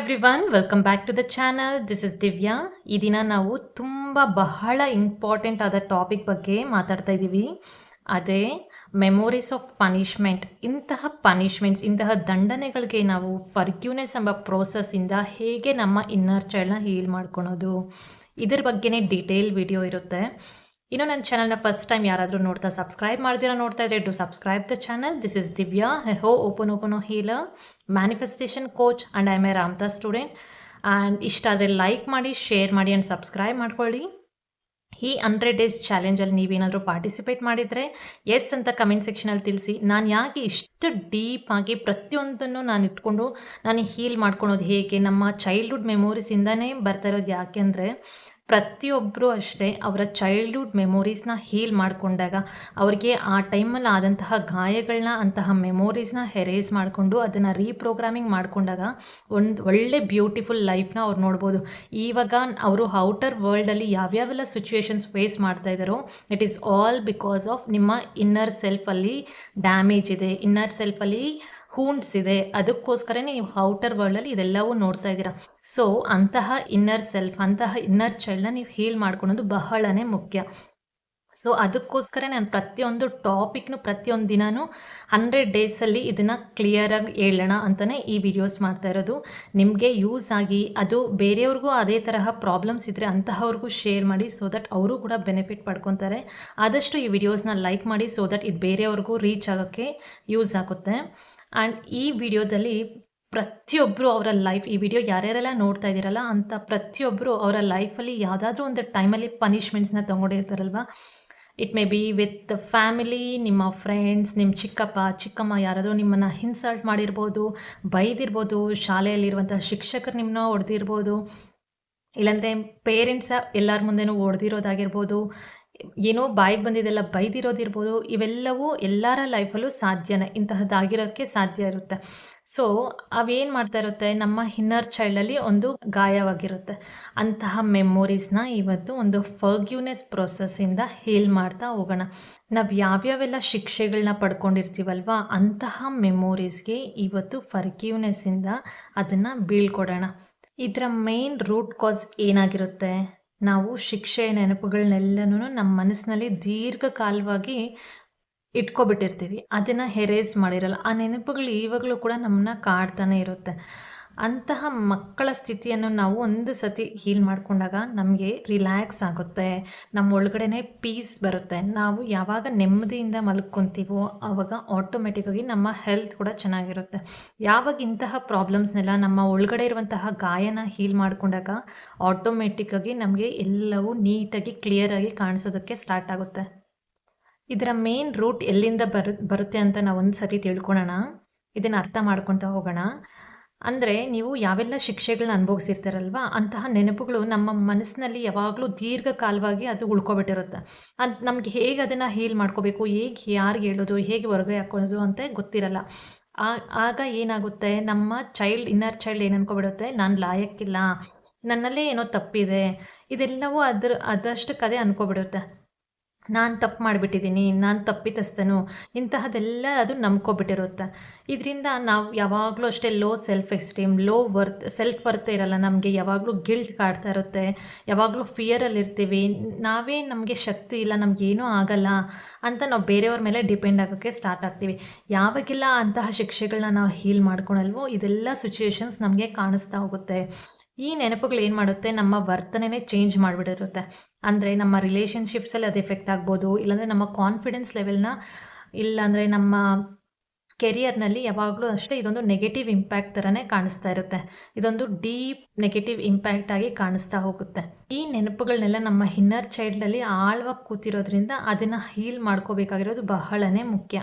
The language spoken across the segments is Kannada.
Everyone, welcome back to the channel. This is Divya. ಈ ದಿನ ನಾವು ಬಹಳ ಇಂಪಾರ್ಟೆಂಟ್ ಆದ ಟಾಪಿಕ್ ಬಗ್ಗೆ ಮಾತಾಡ್ತಾ ಇದ್ದೀವಿ. ಅದೇ ಮೆಮೊರೀಸ್ ಆಫ್ ಪನಿಷ್ಮೆಂಟ್. ಇಂತಹ ದಂಡನೆಗಳಿಗೆ ನಾವು ಫರ್ಗ್ಯೂನೆಸ್ ಎಂಬ ಪ್ರೋಸೆಸ್ಸಿಂದ ಹೇಗೆ ನಮ್ಮ ಇನ್ನರ್ ಚೈಲ್ಡ್ನ ಹೀಲ್ ಮಾಡ್ಕೊಳೋದು, ಇದ್ರ ಬಗ್ಗೆನೇ ಡೀಟೇಲ್ ವಿಡಿಯೋ ಇರುತ್ತೆ. ಇನ್ನು ನನ್ನ ಚಾನಲ್ನ ಫಸ್ಟ್ ಟೈಮ್ ಯಾರಾದರೂ ಸಬ್ಸ್ಕ್ರೈಬ್ ನೋಡ್ತಾ ಇದ್ರೆ do subscribe the channel. This is Divya, open healer, manifestation coach and I M A Ramdas student. And ಇಷ್ಟ ಆದರೆ ಲೈಕ್ ಮಾಡಿ, ಶೇರ್ ಮಾಡಿ ಆ್ಯಂಡ್ ಸಬ್ಸ್ಕ್ರೈಬ್ ಮಾಡ್ಕೊಳ್ಳಿ. ಈ 100 ಡೇಸ್ ಚಾಲೆಂಜಲ್ಲಿ ನೀವೇನಾದರೂ ಪಾರ್ಟಿಸಿಪೇಟ್ ಮಾಡಿದರೆ ಎಸ್ ಅಂತ ಕಮೆಂಟ್ ಸೆಕ್ಷನಲ್ಲಿ ತಿಳಿಸಿ. ನಾನು ಯಾಕೆ ಇಷ್ಟು ಡೀಪಾಗಿ ಪ್ರತಿಯೊಂದನ್ನು ನಾನು ಹೀಲ್ ಮಾಡ್ಕೊಳೋದು ಹೇಗೆ, ನಮ್ಮ ಚೈಲ್ಡ್ಹುಡ್ ಮೆಮೊರೀಸಿಂದನೇ ಬರ್ತಾ ಇರೋದು. ಯಾಕೆಂದರೆ ಪ್ರತಿಯೊಬ್ಬರು ಅಷ್ಟೇ ಅವರ ಚೈಲ್ಡ್ಹುಡ್ ಮೆಮೊರೀಸ್ನ ಹೀಲ್ ಮಾಡಿಕೊಂಡಾಗ ಅವ್ರಿಗೆ ಆ ಟೈಮಲ್ಲಿ ಆದಂತಹ ಗಾಯಗಳನ್ನ, ಅಂತಹ ಮೆಮೊರೀಸ್ನ ಎರೇಸ್ ಮಾಡಿಕೊಂಡು ಅದನ್ನು ರೀಪ್ರೋಗ್ರಾಮಿಂಗ್ ಮಾಡಿಕೊಂಡಾಗ ಒಂದು ಒಳ್ಳೆ ಬ್ಯೂಟಿಫುಲ್ ಲೈಫ್ನ ಅವ್ರು ನೋಡ್ಬೋದು. ಇವಾಗ ಅವರು ಔಟರ್ ವರ್ಲ್ಡಲ್ಲಿ ಯಾವ್ಯಾವೆಲ್ಲ ಸಿಚುವೇಶನ್ಸ್ ಫೇಸ್ ಮಾಡ್ತಾ ಇದ್ದಾರೋ it is all because of ನಿಮ್ಮ ಇನ್ನರ್ ಸೆಲ್ಫಲ್ಲಿ ಡ್ಯಾಮೇಜ್ ಇದೆ, ಇನ್ನರ್ ಸೆಲ್ಫಲ್ಲಿ ಹೂಂಡ್ಸ್ ಇದೆ. ಅದಕ್ಕೋಸ್ಕರ ನೀವು ಔಟರ್ ವರ್ಲ್ಡಲ್ಲಿ ಇದೆಲ್ಲವೂ ನೋಡ್ತಾ ಇದ್ದೀರಾ. ಸೊ ಅಂತಹ ಇನ್ನರ್ ಸೆಲ್ಫ್, ಅಂತಹ ಇನ್ನರ್ ಚೈಲ್ಡ್ನ ನೀವು ಹೀಲ್ ಮಾಡ್ಕೊಳೋದು ಬಹಳನೇ ಮುಖ್ಯ. ಸೊ ಅದಕ್ಕೋಸ್ಕರ ನಾನು ಪ್ರತಿಯೊಂದು ಟಾಪಿಕ್ನು ಪ್ರತಿಯೊಂದು ದಿನವೂ 100 ಡೇಸಲ್ಲಿ ಇದನ್ನು ಕ್ಲಿಯರಾಗಿ ಹೇಳೋಣ ಅಂತಲೇ ಈ ವಿಡಿಯೋಸ್ ಮಾಡ್ತಾ ಇರೋದು. ನಿಮಗೆ ಯೂಸ್ ಆಗಿ ಅದು ಬೇರೆಯವ್ರಿಗೂ ಅದೇ ತರಹ ಪ್ರಾಬ್ಲಮ್ಸ್ ಇದ್ದರೆ ಅಂತಹವ್ರಿಗೂ ಶೇರ್ ಮಾಡಿ, ಸೊ ದಟ್ ಅವರು ಕೂಡ ಬೆನಿಫಿಟ್ ಪಡ್ಕೊತಾರೆ. ಆದಷ್ಟು ಈ ವಿಡಿಯೋಸ್ನ ಲೈಕ್ ಮಾಡಿ, ಸೊ ದಟ್ ಇದು ಬೇರೆಯವ್ರಿಗೂ ರೀಚ್ ಆಗೋಕ್ಕೆ ಯೂಸ್ ಆಗುತ್ತೆ. ಆ್ಯಂಡ್ ಈ ವಿಡಿಯೋದಲ್ಲಿ ಪ್ರತಿಯೊಬ್ಬರು ಅವರ ಲೈಫ್, ಈ ವಿಡಿಯೋ ಯಾರ್ಯಾರೆಲ್ಲ ನೋಡ್ತಾ ಇದ್ದೀರಲ್ಲ ಅಂತ ಪ್ರತಿಯೊಬ್ಬರು ಅವರ ಲೈಫಲ್ಲಿ ಯಾವುದಾದ್ರೂ ಒಂದು ಟೈಮಲ್ಲಿ ಪನಿಷ್ಮೆಂಟ್ಸ್ನ ತೊಗೊಂಡಿರ್ತಾರಲ್ವ. It may be with family, ನಿಮ್ಮ ಫ್ರೆಂಡ್ಸ್, ನಿಮ್ಮ ಚಿಕ್ಕಪ್ಪ ಚಿಕ್ಕಮ್ಮ ಯಾರಾದರೂ ನಿಮ್ಮನ್ನು ಇನ್ಸಲ್ಟ್ ಮಾಡಿರ್ಬೋದು, ಬೈದಿರ್ಬೋದು, ಶಾಲೆಯಲ್ಲಿರುವಂಥ ಶಿಕ್ಷಕರು ನಿಮ್ಮನ್ನ ಹೊಡೆದಿರ್ಬೋದು, ಇಲ್ಲಾಂದರೆ ಪೇರೆಂಟ್ಸ ಎಲ್ಲರ ಮುಂದೆನೂ ಹೊಡೆದಿರೋದಾಗಿರ್ಬೋದು, ಏನೋ ಬಾಯಿಗೆ ಬಂದಿದ್ದೆಲ್ಲ ಬೈದಿರೋದಿರ್ಬೋದು. ಇವೆಲ್ಲವೂ ಎಲ್ಲರ ಲೈಫಲ್ಲೂ ಸಾಧ್ಯನೇ, ಇಂತಹದ್ದಾಗಿರೋಕ್ಕೆ ಸಾಧ್ಯ ಇರುತ್ತೆ. ಸೊ ಅವೇನು ಮಾಡ್ತಾ ಇರುತ್ತೆ, ನಮ್ಮ ಇನ್ನರ್ ಚೈಲ್ಡಲ್ಲಿ ಒಂದು ಗಾಯವಾಗಿರುತ್ತೆ. ಅಂತಹ ಮೆಮೊರೀಸ್ನ ಇವತ್ತು ಒಂದು ಫರ್ಗ್ಯೂನೆಸ್ ಪ್ರೊಸೆಸ್ಸಿಂದ ಹೀಲ್ ಮಾಡ್ತಾ ಹೋಗೋಣ. ನಾವು ಯಾವ್ಯಾವೆಲ್ಲ ಶಿಕ್ಷೆಗಳನ್ನ ಪಡ್ಕೊಂಡಿರ್ತೀವಲ್ವ, ಅಂತಹ ಮೆಮೊರೀಸ್ಗೆ ಇವತ್ತು ಫರ್ಗ್ಯೂನೆಸ್ಸಿಂದ ಅದನ್ನು ಬೀಳ್ಕೊಡೋಣ. ಇದರ ಮೇನ್ ರೂಟ್ ಕಾಸ್ ಏನಾಗಿರುತ್ತೆ, ನಾವು ಶಿಕ್ಷೆಯ ನೆನಪುಗಳನ್ನೆಲ್ಲನೂ ನಮ್ಮ ಮನಸ್ಸಿನಲ್ಲಿ ದೀರ್ಘಕಾಲವಾಗಿ ಇಟ್ಕೊಬಿಟ್ಟಿರ್ತೀವಿ, ಅದನ್ನು ಎರೇಸ್ ಮಾಡಿರಲ್ಲ. ಆ ನೆನಪುಗಳು ಇವಾಗಲೂ ಕೂಡ ನಮ್ಮನ್ನ ಕಾಡ್ತಾನೆ ಇರುತ್ತೆ. ಅಂತಹ ಮಕ್ಕಳ ಸ್ಥಿತಿಯನ್ನು ನಾವು ಒಂದು ಸತಿ ಹೀಲ್ ಮಾಡಿಕೊಂಡಾಗ ನಮಗೆ ರಿಲ್ಯಾಕ್ಸ್ ಆಗುತ್ತೆ, ನಮ್ಮ ಒಳಗಡೆನೇ ಪೀಸ್ ಬರುತ್ತೆ. ನಾವು ಯಾವಾಗ ನೆಮ್ಮದಿಯಿಂದ ಮಲ್ಕೊತೀವೋ ಆವಾಗ ಆಟೋಮೆಟಿಕ್ಕಾಗಿ ನಮ್ಮ ಹೆಲ್ತ್ ಕೂಡ ಚೆನ್ನಾಗಿರುತ್ತೆ. ಯಾವಾಗ ಇಂತಹ ಪ್ರಾಬ್ಲಮ್ಸ್ನೆಲ್ಲ ನಮ್ಮ ಒಳಗಡೆ ಇರುವಂತಹ ಗಾಯನ ಹೀಲ್ ಮಾಡಿಕೊಂಡಾಗ ಆಟೋಮೆಟಿಕ್ಕಾಗಿ ನಮಗೆ ಎಲ್ಲವೂ ನೀಟಾಗಿ ಕ್ಲಿಯರಾಗಿ ಕಾಣಿಸೋದಕ್ಕೆ ಸ್ಟಾರ್ಟ್ ಆಗುತ್ತೆ. ಇದರ ಮೇನ್ ರೂಟ್ ಎಲ್ಲಿಂದ ಬರುತ್ತೆ ಅಂತ ನಾವು ಒಂದು ಸತಿ ತಿಳ್ಕೊಳ್ಳೋಣ, ಇದನ್ನು ಅರ್ಥ ಮಾಡ್ಕೊತಾ ಹೋಗೋಣ. ಅಂದರೆ ನೀವು ಯಾವೆಲ್ಲ ಶಿಕ್ಷೆಗಳನ್ನ ಅನುಭವಿಸಿರ್ತಾರಲ್ವ, ಅಂತಹ ನೆನಪುಗಳು ನಮ್ಮ ಮನಸ್ಸಿನಲ್ಲಿ ಯಾವಾಗಲೂ ದೀರ್ಘಕಾಲವಾಗಿ ಅದು ಉಳ್ಕೊಬಿಟ್ಟಿರುತ್ತೆ. ನಮಗೆ ಹೇಗೆ ಅದನ್ನು ಹೀಲ್ ಮಾಡ್ಕೋಬೇಕು, ಹೇಗೆ ಯಾರಿಗೆ ಹೇಳೋದು, ಹೇಗೆ ಹೊರಗೆ ಹಾಕೊಳ್ಳೋದು ಅಂತ ಗೊತ್ತಿರಲ್ಲ. ಆಗ ಏನಾಗುತ್ತೆ, ನಮ್ಮ ಇನ್ನರ್ ಚೈಲ್ಡ್ ಏನು ಅನ್ಕೊಬಿಡುತ್ತೆ, ನಾನು ಲಾಯಕ್ಕಿಲ್ಲ, ನನ್ನಲ್ಲೇ ಏನೋ ತಪ್ಪಿದೆ, ಇದೆಲ್ಲವೂ ಅದಷ್ಟಕ್ಕದೇ ಅನ್ಕೊಬಿಡುತ್ತೆ. ನಾನು ತಪ್ಪು ಮಾಡಿಬಿಟ್ಟಿದ್ದೀನಿ, ನಾನು ತಪ್ಪಿತಸ್ಥನು, ಇಂತಹದ್ದೆಲ್ಲ ಅದು ನಂಬ್ಕೊಬಿಟ್ಟಿರುತ್ತೆ. ಇದರಿಂದ ನಾವು ಯಾವಾಗಲೂ ಅಷ್ಟೇ low self esteem, self worth ಇರಲ್ಲ ನಮಗೆ. ಯಾವಾಗಲೂ ಗಿಲ್ಟ್ ಕಾಡ್ತಾ ಇರುತ್ತೆ, ಯಾವಾಗಲೂ ಫಿಯರಲ್ಲಿರ್ತೀವಿ, ನಮಗೆ ಶಕ್ತಿ ಇಲ್ಲ, ನಮಗೇನೂ ಆಗಲ್ಲ ಅಂತ ನಾವು ಬೇರೆಯವ್ರ ಮೇಲೆ ಡಿಪೆಂಡ್ ಆಗೋಕ್ಕೆ ಸ್ಟಾರ್ಟ್ ಆಗ್ತೀವಿ. ಯಾವಾಗೆಲ್ಲ ಅಂತಹ ಶಿಕ್ಷೆಗಳನ್ನ ನಾವು ಹೀಲ್ ಮಾಡ್ಕೊಳಲ್ವೋ ಇದೆಲ್ಲ ಸಿಚುವೇಶನ್ಸ್ ನಮಗೆ ಕಾಣಿಸ್ತಾ ಹೋಗುತ್ತೆ. ಈ ನೆನಪುಗಳು ಏನು ಮಾಡುತ್ತೆ, ನಮ್ಮ ವರ್ತನೆನೇ ಚೇಂಜ್ ಮಾಡಿಬಿಟ್ಟಿರುತ್ತೆ. ಅಂದರೆ ನಮ್ಮ ರಿಲೇಷನ್ಶಿಪ್ಸಲ್ಲಿ ಅದು ಎಫೆಕ್ಟ್ ಆಗ್ಬೋದು, ಇಲ್ಲಾಂದರೆ ನಮ್ಮ ಕಾನ್ಫಿಡೆನ್ಸ್ ಲೆವೆಲ್ನ, ಇಲ್ಲಾಂದರೆ ನಮ್ಮ ಕೆರಿಯರ್ನಲ್ಲಿ ಯಾವಾಗಲೂ ಅಷ್ಟೇ ಇದೊಂದು ನೆಗೆಟಿವ್ ಇಂಪ್ಯಾಕ್ಟ್ ಥರನೇ ಕಾಣಿಸ್ತಾ ಇರುತ್ತೆ. ಇದೊಂದು ಡೀಪ್ ನೆಗೆಟಿವ್ ಇಂಪ್ಯಾಕ್ಟ್ ಆಗಿ ಕಾಣಿಸ್ತಾ ಹೋಗುತ್ತೆ. ಈ ನೆನಪುಗಳನ್ನೆಲ್ಲ ನಮ್ಮ ಇನ್ನರ್ ಚೈಲ್ಡಲ್ಲಿ ಆಳವಾಗಿ ಕೂತಿರೋದ್ರಿಂದ ಅದನ್ನು ಹೀಲ್ ಮಾಡ್ಕೋಬೇಕಾಗಿರೋದು ಬಹಳನೇ ಮುಖ್ಯ.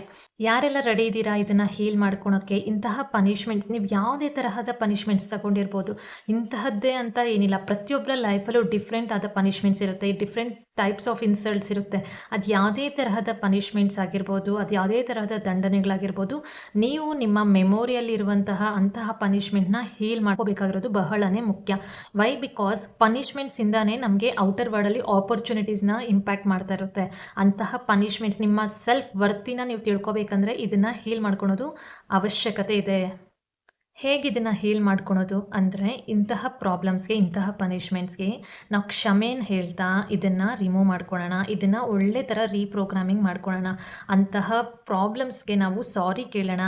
ಯಾರೆಲ್ಲ ರೆಡಿ ಇದ್ದೀರಾ ಇದನ್ನು ಹೀಲ್ ಮಾಡ್ಕೊಳೋಕ್ಕೆ? ಇಂತಹ ಪನಿಷ್ಮೆಂಟ್ಸ್, ನೀವು ಯಾವುದೇ ತರಹದ ಪನಿಷ್ಮೆಂಟ್ಸ್ ತಗೊಂಡಿರ್ಬೋದು, ಇಂತಹದ್ದೇ ಅಂತ ಏನಿಲ್ಲ. ಪ್ರತಿಯೊಬ್ಬರ ಲೈಫಲ್ಲೂ ಡಿಫ್ರೆಂಟ್ ಆದ ಪನಿಷ್ಮೆಂಟ್ಸ್ ಇರುತ್ತೆ, ಡಿಫ್ರೆಂಟ್ ಟೈಪ್ಸ್ ಆಫ್ ಇನ್ಸಲ್ಟ್ಸ್ ಇರುತ್ತೆ. ಅದು ಯಾವುದೇ ತರಹದ ಪನಿಷ್ಮೆಂಟ್ಸ್ ಆಗಿರ್ಬೋದು, ಅದು ಯಾವುದೇ ತರಹದ ದಂಡನೆಗಳಾಗಿರ್ಬೋದು, ನೀವು ನಿಮ್ಮ ಮೆಮೊರಿಯಲ್ಲಿರುವಂತಹ ಅಂತಹ ಪನಿಷ್ಮೆಂಟ್ನ ಹೀಲ್ ಮಾಡ್ಕೋಬೇಕಾಗಿರೋದು ಬಹಳನೇ ಮುಖ್ಯ. ವೈ? ಬಿಕಾಸ್ ಪನಿಷ್ಮೆಂಟ್ಸಿಂದಾನೇ ನಮಗೆ ಔಟರ್ ವರ್ಲ್ಡಲ್ಲಿ ಆಪರ್ಚುನಿಟೀಸ್ನ ಇಂಪ್ಯಾಕ್ಟ್ ಮಾಡ್ತಾ ಇರುತ್ತೆ. ಅಂತಹ ಪನಿಷ್ಮೆಂಟ್ಸ್, ನಿಮ್ಮ ಸೆಲ್ಫ್ ವರ್ತಿನ ನೀವು ತಿಳ್ಕೊಬೇಕಂದ್ರೆ ಇದನ್ನು ಹೀಲ್ ಮಾಡ್ಕೊಳೋದು ಅವಶ್ಯಕತೆ ಇದೆ. ಹೇಗೆ ಇದನ್ನು ಹೀಲ್ ಮಾಡ್ಕೊಳೋದು ಅಂದರೆ, ಇಂತಹ ಪ್ರಾಬ್ಲಮ್ಸ್ಗೆ, ಇಂತಹ ಪನಿಷ್ಮೆಂಟ್ಸ್ಗೆ ನಾವು ಕ್ಷಮೆನ ಹೇಳ್ತಾ ಇದನ್ನು ರಿಮೂವ್ ಮಾಡ್ಕೊಳ್ಳೋಣ, ಇದನ್ನು ಒಳ್ಳೆ ಥರ ರೀಪ್ರೋಗ್ರಾಮಿಂಗ್ ಮಾಡ್ಕೊಳ್ಳೋಣ. ಅಂತಹ ಪ್ರಾಬ್ಲಮ್ಸ್ಗೆ ನಾವು ಸಾರಿ ಕೇಳೋಣ.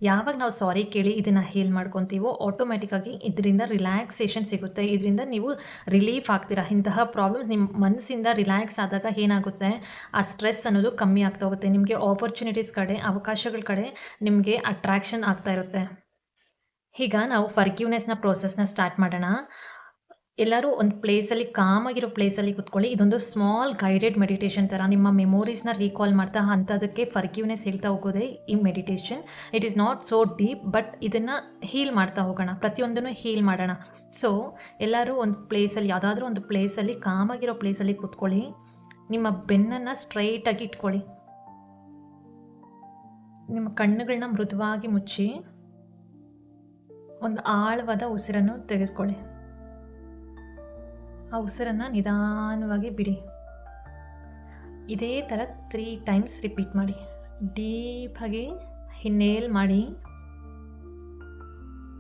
ಯಾವಾಗ ನಾವು ಸಾರಿ ಕೇಳಿ ಇದನ್ನು ಹೀಲ್ ಮಾಡ್ಕೊತೀವೋ ಆಟೋಮೆಟಿಕ್ಕಾಗಿ ಇದರಿಂದ ರಿಲ್ಯಾಕ್ಸೇಷನ್ ಸಿಗುತ್ತೆ. ಇದರಿಂದ ನೀವು ರಿಲೀಫ್ ಆಗ್ತೀರಾ. ಇಂತಹ ಪ್ರಾಬ್ಲಮ್ಸ್ ನಿಮ್ಮ ಮನಸ್ಸಿಂದ ರಿಲ್ಯಾಕ್ಸ್ ಆದಾಗ ಏನಾಗುತ್ತೆ, ಆ ಸ್ಟ್ರೆಸ್ ಅನ್ನೋದು ಕಮ್ಮಿ ಆಗ್ತಾ ಹೋಗುತ್ತೆ. ನಿಮಗೆ ಆಪರ್ಚುನಿಟೀಸ್ ಕಡೆ, ಅವಕಾಶಗಳ ಕಡೆ ನಿಮಗೆ ಅಟ್ರಾಕ್ಷನ್ ಆಗ್ತಾ ಇರುತ್ತೆ. ಈಗ ನಾವು ಫರ್ಗಿವ್ನೆಸ್‌ನ ಪ್ರೋಸೆಸ್‌ನ ಸ್ಟಾರ್ಟ್ ಮಾಡೋಣ. ಎಲ್ಲರೂ ಒಂದು ಪ್ಲೇಸಲ್ಲಿ ಕಾಮಾಗಿರೋ ಪ್ಲೇಸಲ್ಲಿ ಕೂತ್ಕೊಳ್ಳಿ. ಇದೊಂದು ಸ್ಮಾಲ್ ಗೈಡೆಡ್ ಮೆಡಿಟೇಷನ್ ಥರ ನಿಮ್ಮ ಮೆಮೊರೀಸ್‌ನ ರೀಕಾಲ್ ಮಾಡ್ತಾ ಅಂಥದಕ್ಕೆ ಫರ್ಗಿವ್ನೆಸ್ ಹೇಳ್ತಾ ಹೋಗೋದೇ ಈ meditation. It is not so deep, but ಇದನ್ನು ಹೀಲ್ ಮಾಡ್ತಾ ಹೋಗೋಣ. ಪ್ರತಿಯೊಂದನ್ನು ಹೀಲ್ ಮಾಡೋಣ. ಸೊ ಎಲ್ಲರೂ ಒಂದು ಪ್ಲೇಸಲ್ಲಿ, ಯಾವುದಾದ್ರೂ ಒಂದು ಪ್ಲೇಸಲ್ಲಿ, ಕಾಮಾಗಿರೋ ಪ್ಲೇಸಲ್ಲಿ ಕೂತ್ಕೊಳ್ಳಿ. ನಿಮ್ಮ ಬೆನ್ನನ್ನು ಸ್ಟ್ರೈಟಾಗಿ ಇಟ್ಕೊಳ್ಳಿ. ನಿಮ್ಮ ಕಣ್ಣುಗಳನ್ನ ಮೃದುವಾಗಿ ಮುಚ್ಚಿ ಒಂದು ಆಳವಾದ ಉಸಿರನ್ನು ತೆಗೆದುಕೊಳ್ಳಿ. ಆ ಉಸಿರನ್ನು ನಿಧಾನವಾಗಿ ಬಿಡಿ. ಇದೇ ಥರ 3 ಟೈಮ್ಸ್ ರಿಪೀಟ್ ಮಾಡಿ. ಡೀಪಾಗಿ ಇನ್ಹೇಲ್ ಮಾಡಿ,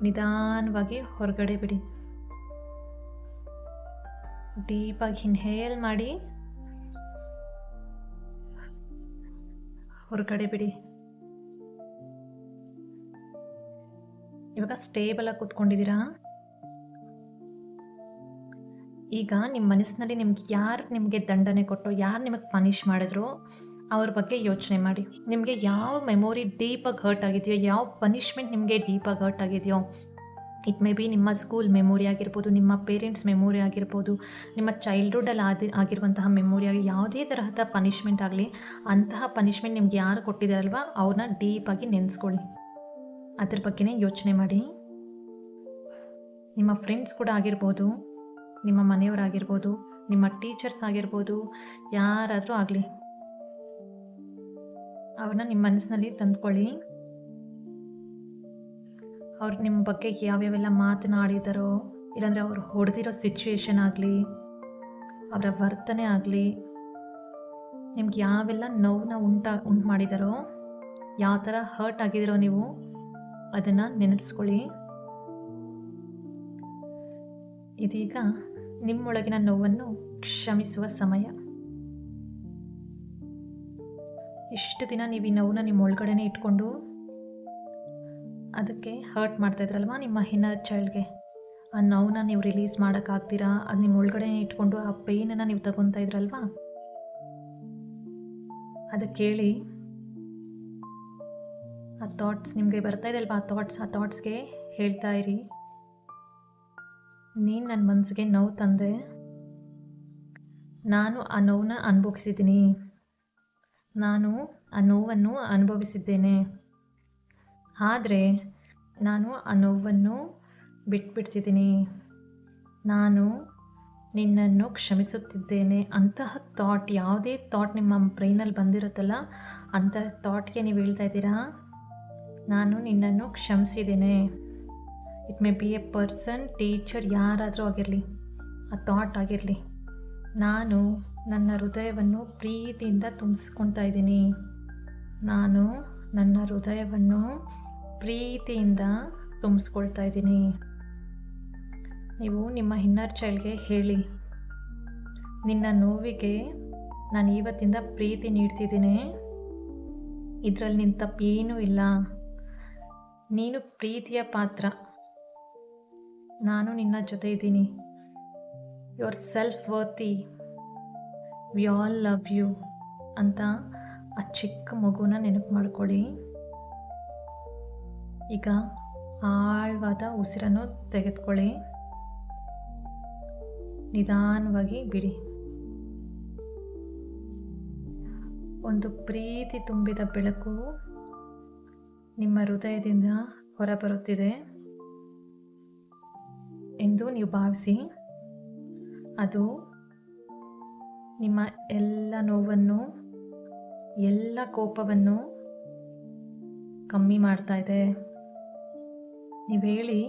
ನಿಧಾನವಾಗಿ ಹೊರಗಡೆ ಬಿಡಿ. ಡೀಪಾಗಿ ಇನ್ಹೇಲ್ ಮಾಡಿ, ಹೊರಗಡೆ ಬಿಡಿ. ಇವಾಗ ಸ್ಟೇಬಲಾಗಿ ಕೂತ್ಕೊಂಡಿದ್ದೀರಾ. ಈಗ ನಿಮ್ಮ ಮನಸ್ಸಿನಲ್ಲಿ ಯಾರು ನಿಮಗೆ ದಂಡನೆ ಕೊಟ್ಟರು, ಯಾರು ನಿಮಗೆ ಪನಿಷ್ ಮಾಡಿದ್ರು ಅವ್ರ ಬಗ್ಗೆ ಯೋಚನೆ ಮಾಡಿ. ನಿಮಗೆ ಯಾವ ಮೆಮೊರಿ ಡೀಪಾಗಿ ಹರ್ಟ್ ಆಗಿದೆಯೋ, ಯಾವ ಪನಿಷ್ಮೆಂಟ್ ನಿಮಗೆ ಡೀಪಾಗಿ ಹರ್ಟ್ ಆಗಿದೆಯೋ, ಇಟ್ ಮೇ ಬಿ ನಿಮ್ಮ ಸ್ಕೂಲ್ ಮೆಮೊರಿ ಆಗಿರ್ಬೋದು, ನಿಮ್ಮ ಪೇರೆಂಟ್ಸ್ ಮೆಮೊರಿ ಆಗಿರ್ಬೋದು, ನಿಮ್ಮ ಚೈಲ್ಡ್ಹುಡ್ಡಲ್ಲಿ ಆಗಿರುವಂತಹ ಮೆಮೊರಿ ಆಗಿ, ಯಾವುದೇ ತರಹದ ಪನಿಷ್ಮೆಂಟ್ ಆಗಲಿ, ಅಂತಹ ಪನಿಷ್ಮೆಂಟ್ ನಿಮ್ಗೆ ಯಾರು ಕೊಟ್ಟಿದ್ದಾರಲ್ವ ಅವ್ರನ್ನ ಡೀಪಾಗಿ ನೆನೆಸ್ಕೊಳ್ಳಿ. ಅದ್ರ ಬಗ್ಗೆನೇ ಯೋಚನೆ ಮಾಡಿ. ನಿಮ್ಮ ಫ್ರೆಂಡ್ಸ್ ಕೂಡ ಆಗಿರ್ಬೋದು, ನಿಮ್ಮ ಮನೆಯವರಾಗಿರ್ಬೋದು, ನಿಮ್ಮ ಟೀಚರ್ಸ್ ಆಗಿರ್ಬೋದು, ಯಾರಾದರೂ ಆಗಲಿ, ಅವ್ರನ್ನ ನಿಮ್ಮ ಮನಸ್ಸಿನಲ್ಲಿ ತಂದ್ಕೊಳ್ಳಿ. ಅವ್ರು ನಿಮ್ಮ ಬಗ್ಗೆ ಯಾವ್ಯಾವೆಲ್ಲ ಮಾತನಾಡಿದಾರೋ, ಇಲ್ಲಾಂದರೆ ಅವ್ರು ಹೊಡೆದಿರೋ ಸಿಚುವೇಶನ್ ಆಗಲಿ, ಅವರ ವರ್ತನೆ ಆಗಲಿ, ನಿಮ್ಗೆ ಯಾವೆಲ್ಲ ನೋವನ್ನ ಉಂಟು ಮಾಡಿದಾರೋ, ಯಾವ ಥರ ಹರ್ಟ್ ಆಗಿದಿರೋ ನೀವು ಅದನ್ನು ನೆನೆಸ್ಕೊಳ್ಳಿ. ಇದೀಗ ನಿಮ್ಮೊಳಗಿನ ನೋವನ್ನು ಕ್ಷಮಿಸುವ ಸಮಯ. ಇಷ್ಟು ದಿನ ನೀವು ಈ ನೋವನ್ನ ನಿಮ್ಮ ಒಳಗಡೆನೇ ಇಟ್ಕೊಂಡು ಅದಕ್ಕೆ ಹರ್ಟ್ ಮಾಡ್ತಾ ಇದ್ರಲ್ವ ನಿಮ್ಮ ಇನ್ನರ್ ಚೈಲ್ಡ್ಗೆ, ಆ ನೋವನ್ನ ನೀವು ರಿಲೀಸ್ ಮಾಡೋಕ್ಕಾಗ್ತೀರಾ? ಅದು ನಿಮ್ಮ ಒಳಗಡೆನೇ ಇಟ್ಕೊಂಡು ಆ ಪೇನನ್ನು ನೀವು ತಗೊತಾ ಇದ್ರಲ್ವ, ಅದಕ್ಕೆ ಕೇಳಿ. ಆ ಥಾಟ್ಸ್ ನಿಮಗೆ ಬರ್ತಾ ಇದೆ ಅಲ್ವಾ, ಆ ಥಾಟ್ಸ್ಗೆ ಹೇಳ್ತಾ ಇರಿ, ನೀನು ನನ್ನ ಮನಸ್ಸಿಗೆ ನೋವು ತಂದೆ, ನಾನು ಆ ನೋವನ್ನ ಅನುಭವಿಸಿದ್ದೀನಿ, ನಾನು ಆ ನೋವನ್ನು ಅನುಭವಿಸಿದ್ದೇನೆ, ಆದರೆ ನಾನು ಆ ನೋವನ್ನು ಬಿಟ್ಬಿಡ್ತಿದ್ದೀನಿ, ನಾನು ನಿನ್ನನ್ನು ಕ್ಷಮಿಸುತ್ತಿದ್ದೇನೆ. ಅಂತಹ ಥಾಟ್, ಯಾವುದೇ ಥಾಟ್ ನಿಮ್ಮ ಬ್ರೈನಲ್ಲಿ ಬಂದಿರುತ್ತಲ್ಲ, ಅಂತಹ ಥಾಟ್ಗೆ ನೀವು ಹೇಳ್ತಾ ಇದ್ದೀರಾ, ನಾನು ನಿನ್ನನ್ನು ಕ್ಷಮಿಸಿದ್ದೇನೆ. It may be a person, teacher, ಯಾರಾದರೂ ಆಗಿರಲಿ, ಆ ಥಾಟ್ ಆಗಿರಲಿ. ನಾನು ನನ್ನ ಹೃದಯವನ್ನು ಪ್ರೀತಿಯಿಂದ ತುಂಬಿಸ್ಕೊಳ್ತಾ ಇದ್ದೀನಿ, ನಾನು ನನ್ನ ಹೃದಯವನ್ನು ಪ್ರೀತಿಯಿಂದ ತುಂಬಿಸ್ಕೊಳ್ತಾ ಇದ್ದೀನಿ. ನೀವು ನಿಮ್ಮ ಇನ್ನರ್ ಚೈಲ್ಡ್ಗೆ ಹೇಳಿ, ನಿನ್ನ ನೋವಿಗೆ ನಾನು ಇವತ್ತಿಂದ ಪ್ರೀತಿ ನೀಡ್ತಿದ್ದೀನಿ, ಇದರಲ್ಲಿ ನಿನ್ನ ತಪ್ಪೇನೂ ಇಲ್ಲ, ನೀನು ಪ್ರೀತಿಯ ಪಾತ್ರ, ನಾನು ನಿನ್ನ ಜೊತೆ ಇದ್ದೀನಿ, you are self worthy, we all love you ಅಂತ ಆ ಚಿಕ್ಕ ಮಗುನ ನೆನಪು ಮಾಡ್ಕೊಳ್ಳಿ. ಈಗ ಆಳವಾದ ಉಸಿರನ್ನು ತೆಗೆದುಕೊಳ್ಳಿ, ನಿಧಾನವಾಗಿ ಬಿಡಿ. ಒಂದು ಪ್ರೀತಿ ತುಂಬಿದ ಬೆಳಕು ನಿಮ್ಮ ಹೃದಯದಿಂದ ಹೊರಬರುತ್ತಿದೆ ಎಂದು ನೀವು ಭಾವಿಸಿ. ಅದು ನಿಮ್ಮ ಎಲ್ಲ ನೋವನ್ನು, ಎಲ್ಲ ಕೋಪವನ್ನು ಕಮ್ಮಿ ಮಾಡ್ತಾ ಇದೆ. ನೀವು ಹೇಳಿ,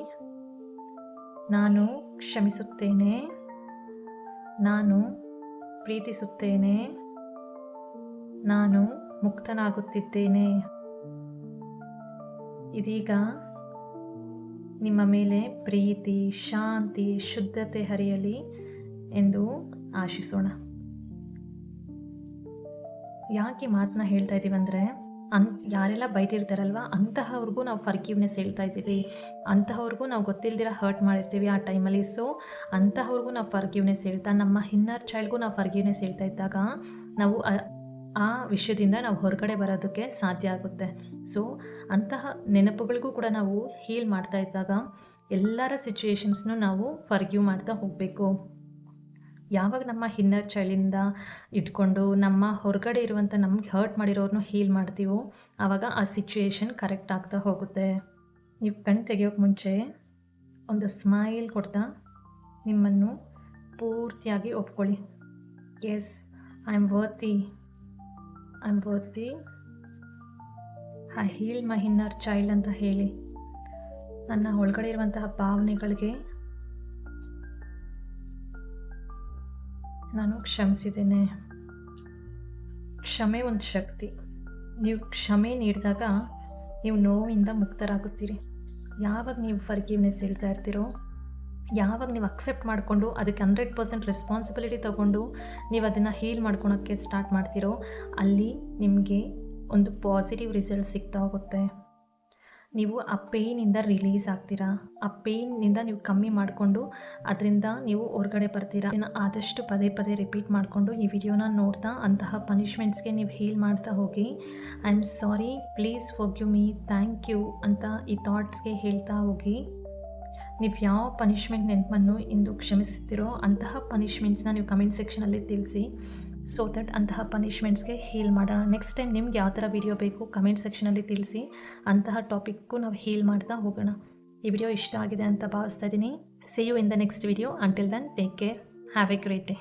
ನಾನು ಕ್ಷಮಿಸುತ್ತೇನೆ, ನಾನು ಪ್ರೀತಿಸುತ್ತೇನೆ, ನಾನು ಮುಕ್ತನಾಗುತ್ತಿದ್ದೇನೆ. ಇದೀಗ ನಿಮ್ಮ ಮೇಲೆ ಪ್ರೀತಿ, ಶಾಂತಿ, ಶುದ್ಧತೆ ಹರಿಯಲಿ ಎಂದು ಆಶಿಸೋಣ. ಯಾಕೆ ಈ ಮಾತನ್ನ ಹೇಳ್ತಾ ಇದ್ದೀವಿ ಅಂದರೆ, ಯಾರೆಲ್ಲ ಬೈತಿರ್ತಾರಲ್ವ ಅಂತಹವ್ರಿಗೂ ನಾವು ಫರ್ಗಿವ್ನೆಸ್ ಹೇಳ್ತಾ ಇದ್ದೀವಿ. ಅಂತಹವ್ರಿಗೂ ನಾವು ಗೊತ್ತಿಲ್ದಿರ ಹರ್ಟ್ ಮಾಡಿರ್ತೀವಿ ಆ ಟೈಮಲ್ಲಿ. ಸೊ ಅಂತಹವ್ರಿಗೂ ನಾವು ಫರ್ಗಿವ್ನೆಸ್ ಹೇಳ್ತಾ, ನಮ್ಮ ಇನ್ನರ್ ಚೈಲ್ಡ್ಗೂ ನಾವು ಫರ್ಗಿವ್ನೆಸ್ ಹೇಳ್ತಾ ಇದ್ದಾಗ ನಾವು ಆ ವಿಷಯದಿಂದ ನಾವು ಹೊರಗಡೆ ಬರೋದಕ್ಕೆ ಸಾಧ್ಯ ಆಗುತ್ತೆ. ಸೊ ಅಂತಹ ನೆನಪುಗಳಿಗೂ ಕೂಡ ನಾವು ಹೀಲ್ ಮಾಡ್ತಾ ಇದ್ದಾಗ ಎಲ್ಲರ ಸಿಚುವೇಶನ್ಸ್ನು ನಾವು ಫರ್ಗಿವ್ ಮಾಡ್ತಾ ಹೋಗಬೇಕು. ಯಾವಾಗ ನಮ್ಮ ಇನ್ನರ್ ಚೈಲ್ಡಿಂದ ಇಟ್ಕೊಂಡು ನಮ್ಮ ಹೊರಗಡೆ ಇರುವಂಥ ನಮ್ಗೆ ಹರ್ಟ್ ಮಾಡಿರೋರನ್ನು ಹೀಲ್ ಮಾಡ್ತೀವೋ ಆವಾಗ ಆ ಸಿಚುವೇಶನ್ ಕರೆಕ್ಟ್ ಆಗ್ತಾ ಹೋಗುತ್ತೆ. ನೀವು ಕಣ್ಣು ತೆಗೆಯೋಕ್ಕೆ ಮುಂಚೆ ಒಂದು ಸ್ಮೈಲ್ ಕೊಡ್ತಾ ನಿಮ್ಮನ್ನು ಪೂರ್ತಿಯಾಗಿ ಒಪ್ಕೊಳ್ಳಿ. Yes, I am worthy, I heal my inner child ಅಂತ ಹೇಳಿ ನನ್ನ ಒಳಗಡೆ ಇರುವಂತಹ ಭಾವನೆಗಳಿಗೆ ನಾನು ಕ್ಷಮಿಸಿದ್ದೇನೆ. ಕ್ಷಮೆ ಒಂದು ಶಕ್ತಿ. ನೀವು ಕ್ಷಮೆ ನೀಡಿದಾಗ ನೀವು ನೋವಿಂದ ಮುಕ್ತರಾಗುತ್ತೀರಿ. ಯಾವಾಗ ನೀವು ಫರ್ಗಿವ್ನೆಸ್ ಹೇಳ್ತಾ ಇರ್ತೀರೋ, ಯಾವಾಗ ನೀವು ಅಕ್ಸೆಪ್ಟ್ ಮಾಡಿಕೊಂಡು ಅದಕ್ಕೆ 100% ರೆಸ್ಪಾನ್ಸಿಬಿಲಿಟಿ ತೊಗೊಂಡು ನೀವು ಅದನ್ನು ಹೀಲ್ ಮಾಡ್ಕೊಳೋಕ್ಕೆ ಸ್ಟಾರ್ಟ್ ಮಾಡ್ತೀರೋ, ಅಲ್ಲಿ ನಿಮಗೆ ಒಂದು ಪಾಸಿಟಿವ್ ರಿಸಲ್ಟ್ ಸಿಗ್ತಾ ಹೋಗುತ್ತೆ. ನೀವು ಆ ಪೇಯ್ನಿಂದ ರಿಲೀಸ್ ಆಗ್ತೀರಾ. ಆ ಪೇಯ್ನಿಂದ ನೀವು ಕಮ್ಮಿ ಮಾಡಿಕೊಂಡು ಅದರಿಂದ ನೀವು ಹೊರಗಡೆ ಬರ್ತೀರಾ. ಇದನ್ನು ಆದಷ್ಟು ಪದೇ ಪದೇ ರಿಪೀಟ್ ಮಾಡಿಕೊಂಡು ಈ ವಿಡಿಯೋನ ನೋಡ್ತಾ ಅಂತಹ ಪನಿಷ್ಮೆಂಟ್ಸ್ಗೆ ನೀವು ಹೀಲ್ ಮಾಡ್ತಾ ಹೋಗಿ. I am sorry, please forgive me, thank you ಅಂತ ಈ ಥಾಟ್ಸ್ಗೆ ಹೇಳ್ತಾ ಹೋಗಿ. ನೀವು ಯಾವ ಪನಿಷ್ಮೆಂಟ್ ನೆನಪನ್ನು ಇಂದು ಕ್ಷಮಿಸ್ತಿರೋ ಅಂತಹ ಪನಿಷ್ಮೆಂಟ್ಸ್ನ ನೀವು ಕಮೆಂಟ್ ಸೆಕ್ಷನಲ್ಲಿ ತಿಳಿಸಿ. ಸೊ ದಟ್ ಅಂತಹ ಪನಿಷ್ಮೆಂಟ್ಸ್ಗೆ ಹೀಲ್ ಮಾಡೋಣ. ನೆಕ್ಸ್ಟ್ ಟೈಮ್ ನಿಮ್ಗೆ ಯಾವ ಥರ ವಿಡಿಯೋ ಬೇಕು ಕಮೆಂಟ್ ಸೆಕ್ಷನಲ್ಲಿ ತಿಳಿಸಿ. ಅಂತಹ ಟಾಪಿಕ್ಗೂ ನಾವು ಹೀಲ್ ಮಾಡ್ತಾ ಹೋಗೋಣ. ಈ ವಿಡಿಯೋ ಇಷ್ಟ ಆಗಿದೆ ಅಂತ ಭಾವಿಸ್ತಾ ಇದ್ದೀನಿ. See you in the next video. Until then take care. Have a great day.